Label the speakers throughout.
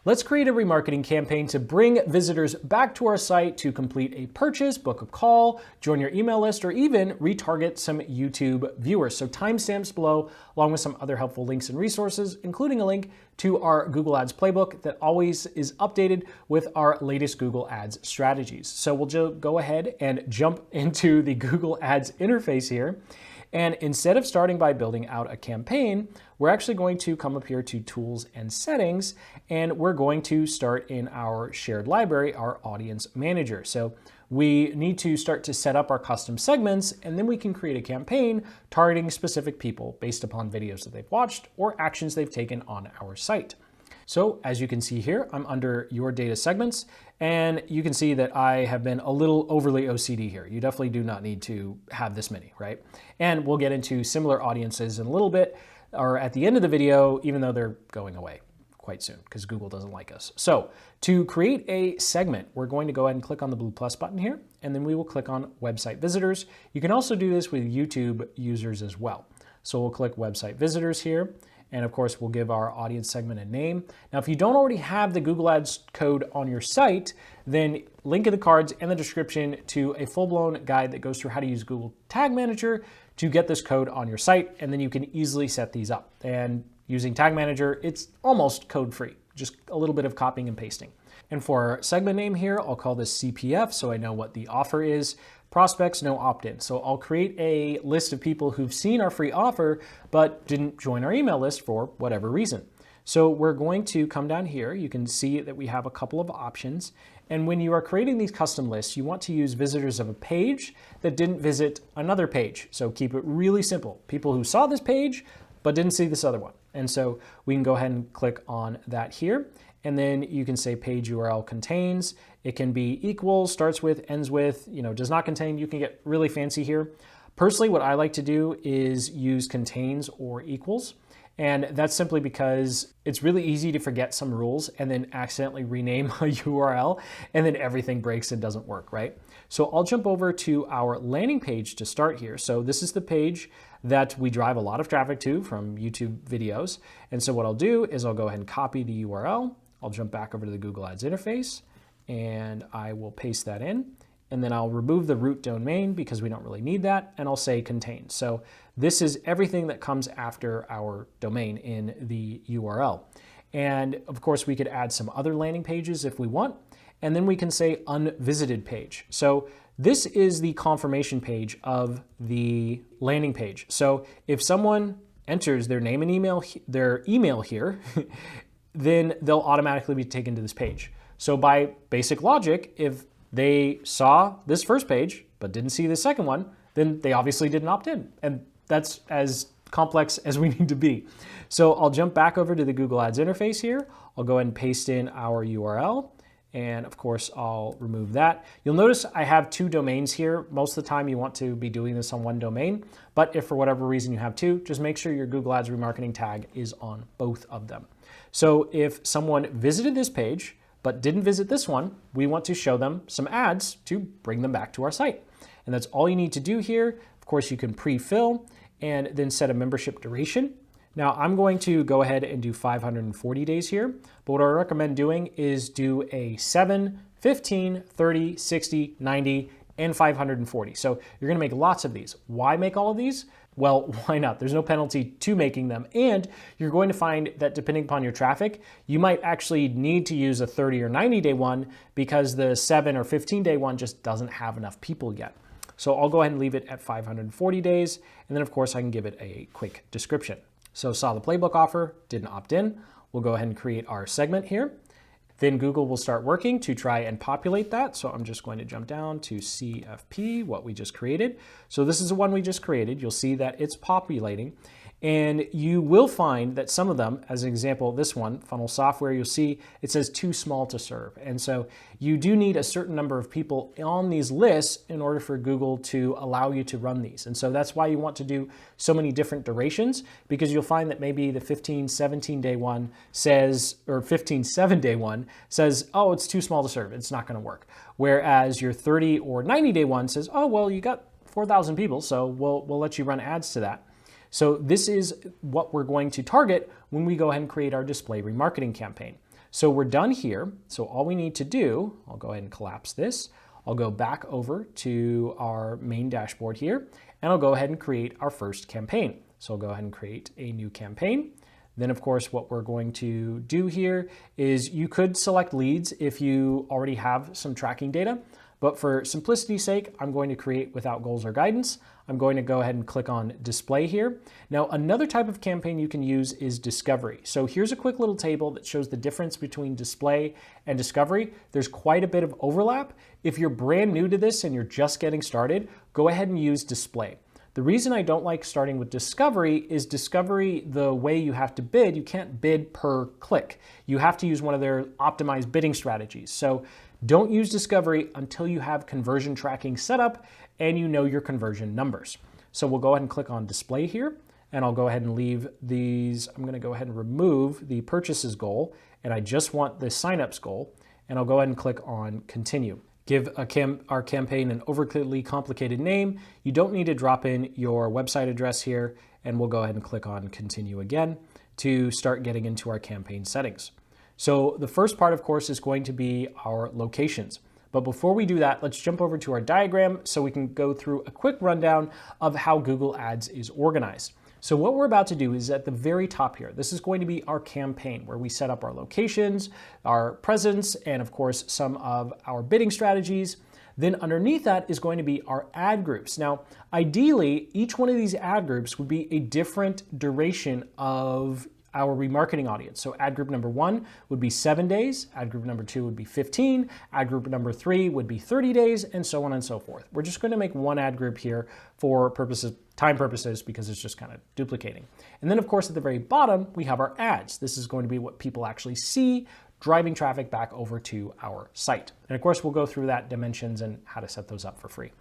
Speaker 1: Let's create a remarketing campaign to bring visitors back to our site to complete a purchase, book a call, join your email list, or even retarget some YouTube viewers. So timestamps below, along with some other helpful links and resources, including a link to our Google Ads playbook that always is updated with our latest Google Ads strategies. So we'll go ahead and jump into the Google Ads interface here. And instead of starting by building out a campaign, we're actually going to come up here to Tools and Settings, and we're going to start in our shared library, our Audience Manager. So we need to start to set up our custom segments, and then we can create a campaign targeting specific people based upon videos that they've watched or actions they've taken on our site. So as you can see here, I'm under Your Data Segments, and you can see that I have been a little overly OCD here. You definitely do not need to have this many, right? And we'll get into similar audiences in a little bit, or at the end of the video, even though they're going away quite soon because Google doesn't like us. So to create a segment, we're going to go ahead and click on the blue plus button here, and then we will click on Website Visitors. You can also do this with YouTube users as well. So we'll click Website Visitors here. And of course, we'll give our audience segment a name. Now, if you don't already have the Google Ads code on your site, then link in the cards and the description to a full-blown guide that goes through how to use Google Tag Manager to get this code on your site, and then you can easily set these up. And using Tag Manager, it's almost code-free, just a little bit of copying and pasting. And for our segment name here, I'll call this CPF so I know what the offer is. Prospects, no opt-in. So I'll create a list of people who've seen our free offer but didn't join our email list for whatever reason. So we're going to come down here. You can see that we have a couple of options. And when you are creating these custom lists, you want to use visitors of a page that didn't visit another page. So keep it really simple. People who saw this page but didn't see this other one. And so we can go ahead and click on that here. And then you can say page URL contains. It can be equals, starts with, ends with, does not contain. You can get really fancy here. Personally, what I like to do is use contains or equals. And that's simply because it's really easy to forget some rules and then accidentally rename a URL, and then everything breaks and doesn't work, right? So I'll jump over to our landing page to start here. So this is the page that we drive a lot of traffic to from YouTube videos. And so what I'll do is I'll go ahead and copy the URL. I'll jump back over to the Google Ads interface, and I will paste that in. And then I'll remove the root domain because we don't really need that, and I'll say contain. So this is everything that comes after our domain in the URL. And of course, we could add some other landing pages if we want, and then we can say unvisited page. So this is the confirmation page of the landing page. So if someone enters their name and their email here, then they'll automatically be taken to this page. So by basic logic, if they saw this first page but didn't see the second one, then they obviously didn't opt in. And that's as complex as we need to be. So I'll jump back over to the Google Ads interface here. I'll go ahead and paste in our URL. And of course, I'll remove that. You'll notice I have two domains here. Most of the time you want to be doing this on one domain, but if for whatever reason you have two, just make sure your Google Ads remarketing tag is on both of them. So if someone visited this page, but didn't visit this one, we want to show them some ads to bring them back to our site. And that's all you need to do here. Of course, you can pre-fill and then set a membership duration. Now I'm going to go ahead and do 540 days here, but what I recommend doing is do a 7, 15, 30, 60, 90, and 540. So you're gonna make lots of these. Why make all of these? Well, why not? There's no penalty to making them. And you're going to find that depending upon your traffic, you might actually need to use a 30 or 90 day one because the 7 or 15 day one just doesn't have enough people yet. So I'll go ahead and leave it at 540 days. And then of course I can give it a quick description. So saw the playbook offer, didn't opt in. We'll go ahead and create our segment here. Then Google will start working to try and populate that. So I'm just going to jump down to CFP, what we just created. So this is the one we just created. You'll see that it's populating. And you will find that some of them, as an example, this one, funnel software, you'll see it says too small to serve. And so you do need a certain number of people on these lists in order for Google to allow you to run these. And so that's why you want to do so many different durations, because you'll find that maybe the 15, 17 day one says, or 15, 7 day one says, oh, it's too small to serve. It's not going to work. Whereas your 30 or 90 day one says, oh, well, you got 4,000 people, so we'll let you run ads to that. So this is what we're going to target when we go ahead and create our display remarketing campaign. So we're done here. So all we need to do, I'll go ahead and collapse this. I'll go back over to our main dashboard here, and I'll go ahead and create our first campaign. So I'll go ahead and create a new campaign. Then of course, what we're going to do here is you could select leads if you already have some tracking data, but for simplicity's sake, I'm going to create without goals or guidance. I'm going to go ahead and click on display here. Now, another type of campaign you can use is discovery. So here's a quick little table that shows the difference between display and discovery. There's quite a bit of overlap. If you're brand new to this and you're just getting started, go ahead and use display. The reason I don't like starting with discovery is discovery, the way you have to bid, you can't bid per click. You have to use one of their optimized bidding strategies. So don't use discovery until you have conversion tracking set up and you know your conversion numbers. So we'll go ahead and click on display here, and I'll go ahead and leave these. I'm going to go ahead and remove the purchases goal, and I just want the signups goal, and I'll go ahead and click on continue. Give our campaign an overly complicated name. You don't need to drop in your website address here, and we'll go ahead and click on continue again to start getting into our campaign settings. So the first part, of course, is going to be our locations. But before we do that, let's jump over to our diagram so we can go through a quick rundown of how Google Ads is organized. So what we're about to do is at the very top here, this is going to be our campaign where we set up our locations, our presence, and of course, some of our bidding strategies. Then underneath that is going to be our ad groups. Now, ideally, each one of these ad groups would be a different duration of our remarketing audience. So ad group number 1 would be 7 days, ad group number 2 would be 15, ad group number 3 would be 30 days, and so on and so forth. We're just going to make one ad group here for time purposes because it's just kind of duplicating. And then of course at the very bottom, we have our ads. This is going to be what people actually see, driving traffic back over to our site. And of course, we'll go through that dimensions and how to set those up for free.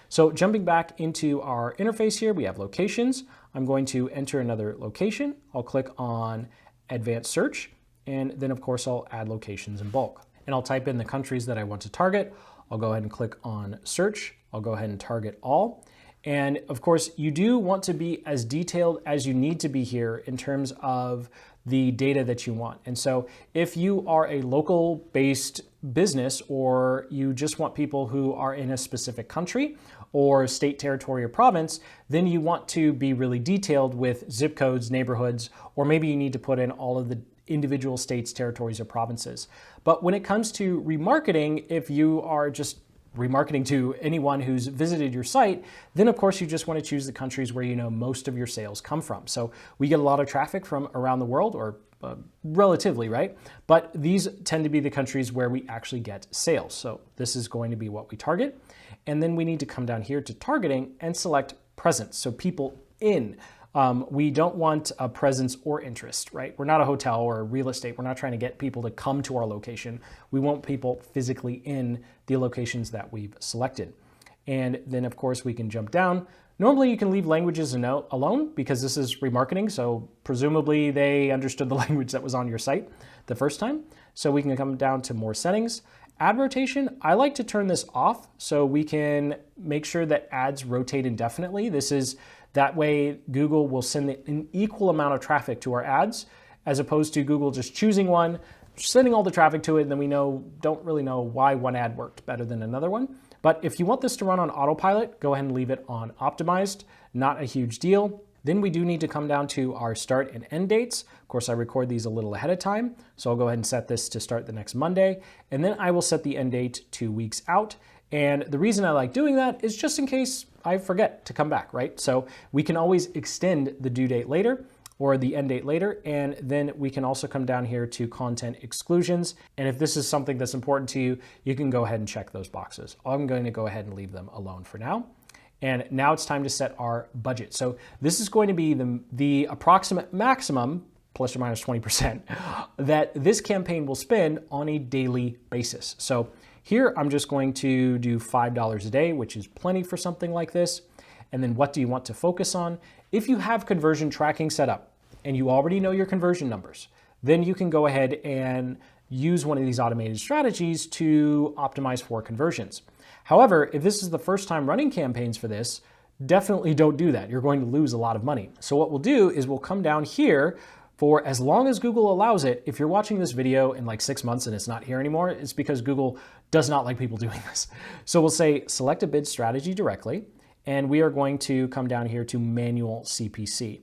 Speaker 1: So jumping back into our interface here, we have locations. I'm going to enter another location. I'll click on advanced search, and then of course I'll add locations in bulk. And I'll type in the countries that I want to target. I'll go ahead and click on search. I'll go ahead and target all. And of course, you do want to be as detailed as you need to be here in terms of the data that you want. And so if you are a local based business, or you just want people who are in a specific country or state, territory, or province, then you want to be really detailed with zip codes, neighborhoods, or maybe you need to put in all of the individual states, territories, or provinces. But when it comes to remarketing, if you are just remarketing to anyone who's visited your site, then of course you just want to choose the countries where you know most of your sales come from. So we get a lot of traffic from around the world, or relatively, right? But these tend to be the countries where we actually get sales. So this is going to be what we target. And then we need to come down here to targeting and select presence. So people in. We don't want a presence or interest, right? We're not a hotel or a real estate. We're not trying to get people to come to our location. We want people physically in the locations that we've selected. And then of course we can jump down. Normally you can leave languages alone because this is remarketing. So presumably they understood the language that was on your site the first time. So we can come down to more settings. Ad rotation, I like to turn this off so we can make sure that ads rotate indefinitely. That way Google will send an equal amount of traffic to our ads, as opposed to Google just choosing one, sending all the traffic to it, and then we don't really know why one ad worked better than another one. But if you want this to run on autopilot, go ahead and leave it on optimized, not a huge deal. Then we do need to come down to our start and end dates. Of course, I record these a little ahead of time, so I'll go ahead and set this to start the next Monday, and then I will set the end date 2 weeks out. And the reason I like doing that is just in case I forget to come back, right? So we can always extend the due date later or the end date later, and then we can also come down here to content exclusions. And if this is something that's important to you, you can go ahead and check those boxes. I'm going to go ahead and leave them alone for now. And now it's time to set our budget. So this is going to be the approximate maximum, plus or minus 20%, that this campaign will spend on a daily basis. So here I'm just going to do $5 a day, which is plenty for something like this. And then what do you want to focus on? If you have conversion tracking set up and you already know your conversion numbers, then you can go ahead and use one of these automated strategies to optimize for conversions. However, if this is the first time running campaigns for this, definitely don't do that. You're going to lose a lot of money. So what we'll do is we'll come down here for as long as Google allows it. If you're watching this video in like 6 months and it's not here anymore, it's because Google does not like people doing this. So we'll say select a bid strategy directly, and we are going to come down here to manual CPC.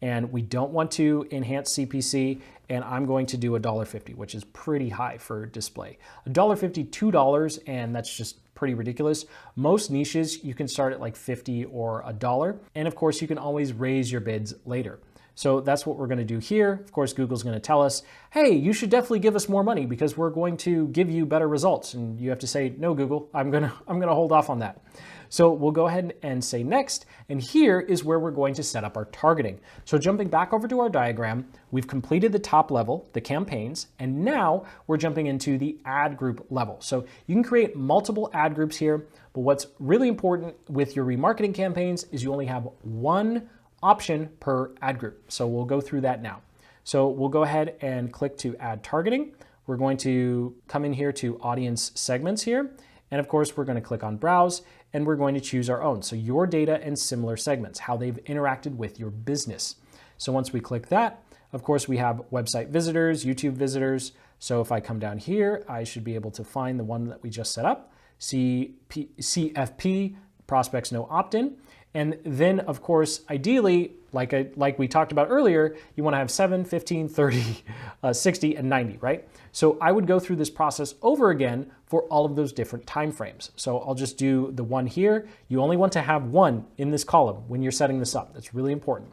Speaker 1: And we don't want to enhance CPC, and I'm going to do $1.50, which is pretty high for display. $1.50, $2, and that's just pretty ridiculous. Most niches, you can start at like 50 or $1. And of course, you can always raise your bids later. So that's what we're going to do here. Of course, Google's going to tell us, hey, you should definitely give us more money because we're going to give you better results. And you have to say, no, Google, I'm going to hold off on that. So we'll go ahead and say next, and here is where we're going to set up our targeting. So jumping back over to our diagram, we've completed the top level, the campaigns, and now we're jumping into the ad group level. So you can create multiple ad groups here, but what's really important with your remarketing campaigns is you only have one option per ad group. So we'll go through that now. So we'll go ahead and click to add targeting. We're going to come in here to audience segments here. And of course, we're going to click on browse and we're going to choose our own. So your data and similar segments, how they've interacted with your business. So once we click that, of course, we have website visitors, YouTube visitors. So if I come down here, I should be able to find the one that we just set up, CFP, prospects no opt-in. And then, of course, ideally, like we talked about earlier, you want to have 7, 15, 30, 60, and 90, right? So I would go through this process over again for all of those different time frames. So I'll just do the one here. You only want to have one in this column when you're setting this up. That's really important.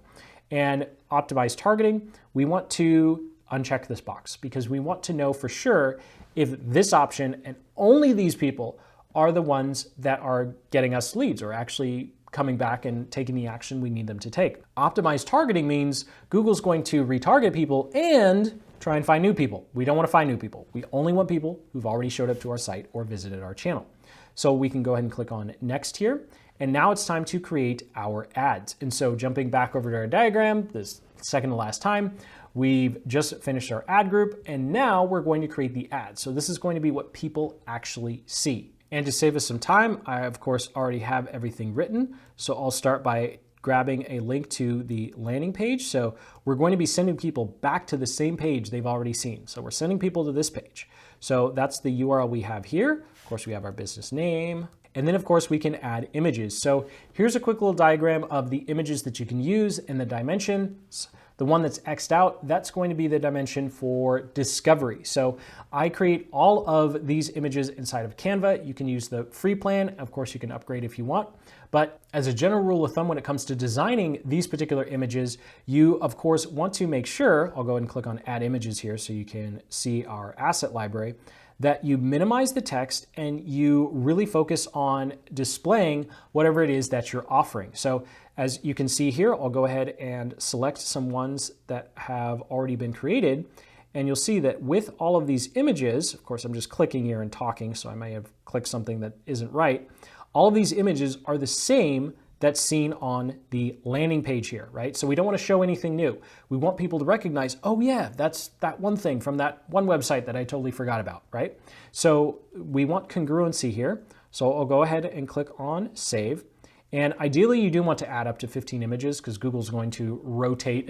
Speaker 1: And optimize targeting, we want to uncheck this box because we want to know for sure if this option and only these people are the ones that are getting us leads or actually coming back and taking the action we need them to take. Optimized targeting means Google's going to retarget people and try and find new people. We don't want to find new people. We only want people who've already showed up to our site or visited our channel. So we can go ahead and click on next here. And now it's time to create our ads. And so jumping back over to our diagram, this second to last time, we've just finished our ad group and now we're going to create the ads. So this is going to be what people actually see. And to save us some time, I of course already have everything written. So I'll start by grabbing a link to the landing page. So we're going to be sending people back to the same page they've already seen. So we're sending people to this page. So that's the URL we have here. Of course, we have our business name. And then of course we can add images. So here's a quick little diagram of the images that you can use and the dimensions. The one that's X'd out, that's going to be the dimension for discovery. So I create all of these images inside of Canva. You can use the free plan. Of course, you can upgrade if you want. But as a general rule of thumb, when it comes to designing these particular images, you of course want to make sure, I'll go ahead and click on add images here so you can see our asset library, that you minimize the text and you really focus on displaying whatever it is that you're offering. So as you can see here, I'll go ahead and select some ones that have already been created. And you'll see that with all of these images, of course, I'm just clicking here and talking, so I may have clicked something that isn't right. All of these images are the same that's seen on the landing page here, right? So we don't want to show anything new. We want people to recognize, oh yeah, that's that one thing from that one website that I totally forgot about, right? So we want congruency here. So I'll go ahead and click on save. And ideally, you do want to add up to 15 images because Google's going to rotate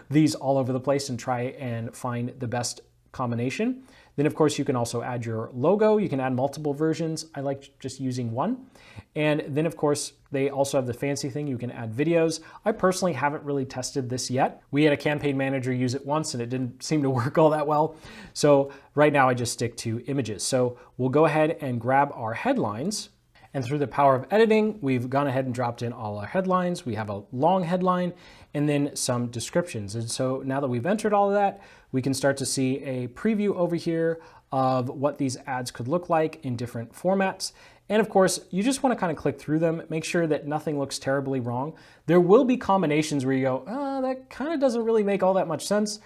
Speaker 1: these all over the place and try and find the best combination. Then, of course, you can also add your logo. You can add multiple versions. I like just using one. And then, of course, they also have the fancy thing. You can add videos. I personally haven't really tested this yet. We had a campaign manager use it once and it didn't seem to work all that well. So right now I just stick to images. So we'll go ahead and grab our headlines. And through the power of editing, we've gone ahead and dropped in all our headlines. We have a long headline and then some descriptions. And so now that we've entered all of that, we can start to see a preview over here of what these ads could look like in different formats. And of course, you just want to kind of click through them, make sure that nothing looks terribly wrong. There will be combinations where you go, oh, that kind of doesn't really make all that much sense.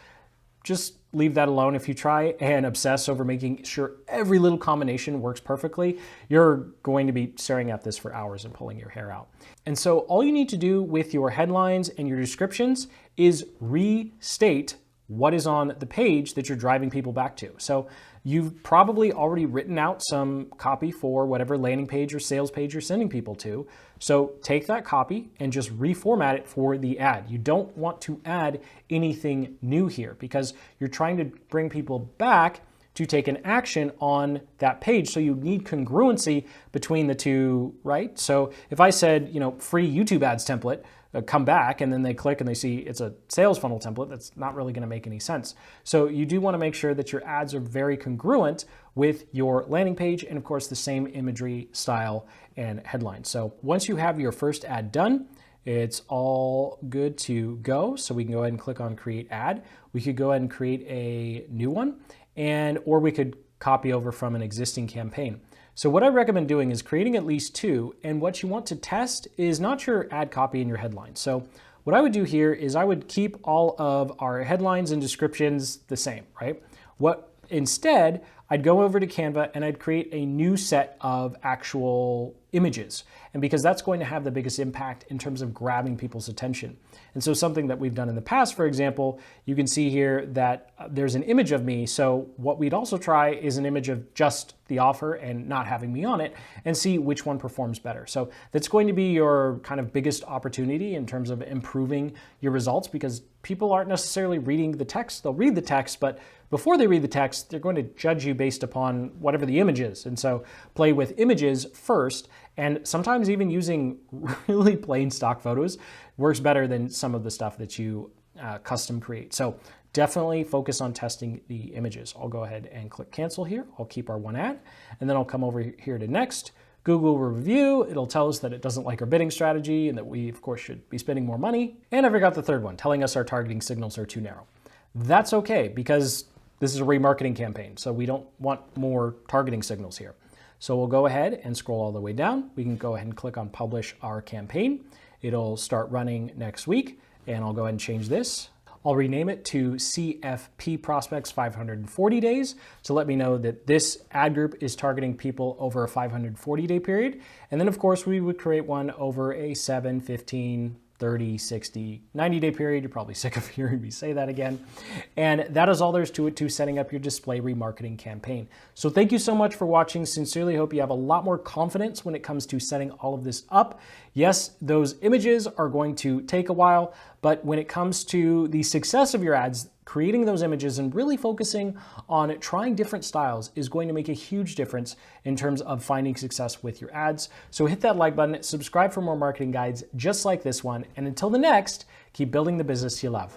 Speaker 1: Just leave that alone. If you try and obsess over making sure every little combination works perfectly, you're going to be staring at this for hours and pulling your hair out. And so all you need to do with your headlines and your descriptions is restate what is on the page that you're driving people back to. So you've probably already written out some copy for whatever landing page or sales page you're sending people to. So take that copy and just reformat it for the ad. You don't want to add anything new here because you're trying to bring people back to take an action on that page. So you need congruency between the two, right? So if I said, free YouTube ads template, come back, and then they click and they see it's a sales funnel template, that's not really gonna make any sense. So you do wanna make sure that your ads are very congruent with your landing page and of course the same imagery, style, and headline. So once you have your first ad done, it's all good to go. So we can go ahead and click on create ad. We could go ahead and create a new one, or we could copy over from an existing campaign. So what I recommend doing is creating at least two, and what you want to test is not your ad copy and your headline. So what I would do here is I would keep all of our headlines and descriptions the same, right? Instead, I'd go over to Canva and I'd create a new set of actual images. And because that's going to have the biggest impact in terms of grabbing people's attention. And so something that we've done in the past, for example, you can see here that there's an image of me. So what we'd also try is an image of just the offer and not having me on it and see which one performs better. So that's going to be your kind of biggest opportunity in terms of improving your results because people aren't necessarily reading the text. They'll read the text, but before they read the text, they're going to judge you based upon whatever the image is. And so play with images first, and sometimes even using really plain stock photos works better than some of the stuff that you custom create. So definitely focus on testing the images. I'll go ahead and click cancel here. I'll keep our one ad, and then I'll come over here to next. Google review, it'll tell us that it doesn't like our bidding strategy and that we, of course, should be spending more money. And I forgot the third one, telling us our targeting signals are too narrow. That's okay because this is a remarketing campaign, so we don't want more targeting signals here. So we'll go ahead and scroll all the way down. We can go ahead and click on publish our campaign. It'll start running next week, and I'll go ahead and change this. I'll rename it to CFP Prospects 540 days to let me know that this ad group is targeting people over a 540-day period. And then, of course, we would create one over a 7, 15, 30, 60, 90-day period. You're probably sick of hearing me say that again. And that is all there's to it to setting up your display remarketing campaign. So thank you so much for watching. Sincerely hope you have a lot more confidence when it comes to setting all of this up. Yes, those images are going to take a while, but when it comes to the success of your ads, creating those images and really focusing on trying different styles is going to make a huge difference in terms of finding success with your ads. So hit that like button, subscribe for more marketing guides just like this one, and until the next, keep building the business you love.